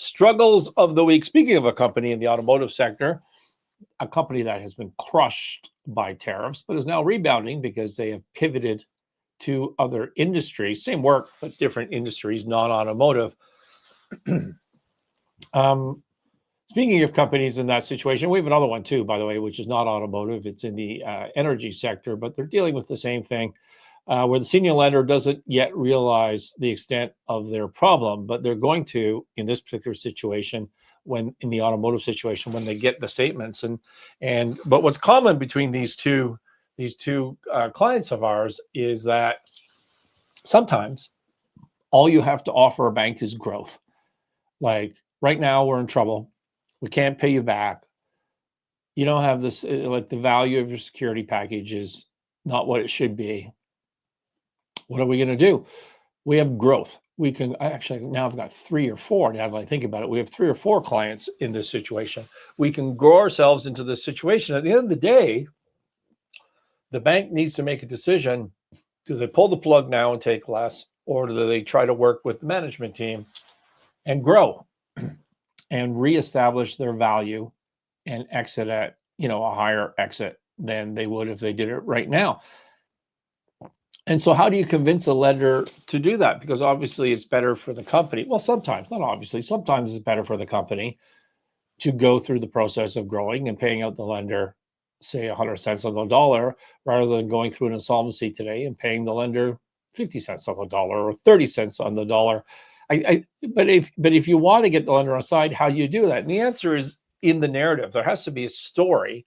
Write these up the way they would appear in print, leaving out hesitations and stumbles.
Struggles of the week. Speaking of a company in the automotive sector, a company that has been crushed by tariffs, but is now rebounding because they have pivoted to other industries, same work, but different industries, non-automotive. Speaking of companies in that situation, we have another one too, by the way, which is not automotive. It's in the energy sector, but they're dealing with the same thing, where the senior lender doesn't yet realize the extent of their problem, but they're going to, in this particular situation, when in the automotive situation, when they get the statements. But what's common between these two clients of ours is that sometimes all you have to offer a bank is growth. Like right now, we're in trouble. We can't pay you back. You don't have this, like the value of your security package is not what it should be. What are we going to do? We have growth. We can actually, now I've got 3 or 4. Now that I think about it, we have 3 or 4 clients in this situation. We can grow ourselves into this situation. At the end of the day, the bank needs to make a decision. Do they pull the plug now and take less, or do they try to work with the management team and grow and reestablish their value and exit at, a higher exit than they would if they did it right now? And so how do you convince a lender to do that? Because obviously it's better for the company. Well, sometimes, not obviously, sometimes it's better for the company to go through the process of growing and paying out the lender, say 100 cents on the dollar, rather than going through an insolvency today and paying the lender 50 cents on the dollar or 30 cents on the dollar. But if you want to get the lender on side, how do you do that? And the answer is in the narrative. There has to be a story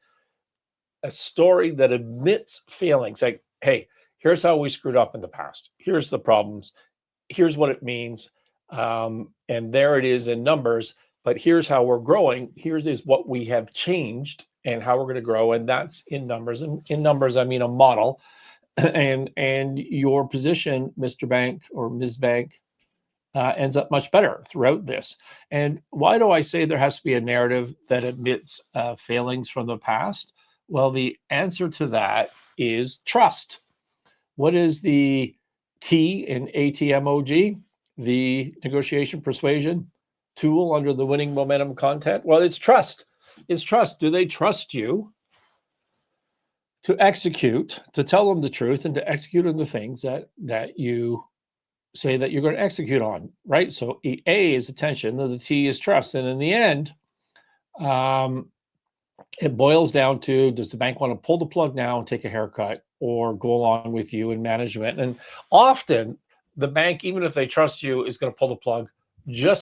that admits failings. Like, hey, here's how we screwed up in the past. Here's the problems. Here's what it means. And there it is in numbers. But here's how we're growing. Here is what we have changed and how we're going to grow. And that's in numbers. And in numbers, I mean a model. And your position, Mr. Bank or Ms. Bank, ends up much better throughout this. And why do I say there has to be a narrative that admits failings from the past? Well, the answer to that is trust. What is the T in ATMOG, the negotiation persuasion tool under the winning momentum content? Well, it's trust. It's trust. Do they trust you to execute, to tell them the truth, and to execute on the things that you say that you're going to execute on, right? So A is attention, the T is trust. And in the end, it boils down to, does the bank want to pull the plug now and take a haircut or go along with you in management? And often the bank, even if they trust you, is going to pull the plug just